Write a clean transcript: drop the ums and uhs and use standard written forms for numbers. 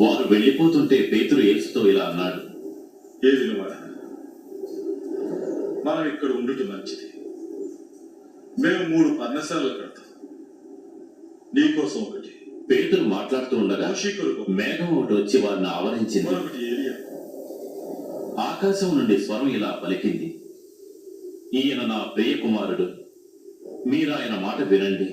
వారు వెళ్ళిపోతుంటే పేతురు యేసుతో ఇలా అన్నాడు. ఏది మనం ఇక్కడ ఉండటం మంచిది. మేము 3 పర్ణశాలలు కడతాం, నీకోసం ఒకటి. పేతురు మాట్లాడుతూ ఉండగా మేఘం ఒకటి వచ్చి వారిని ఆవరించింది. మరొకటి ఏలియా. ఆకాశం నుండి స్వరం ఇలా పలికింది, ఈయన నా ప్రియ కుమారుడు, మీరాయన మాట వినండి.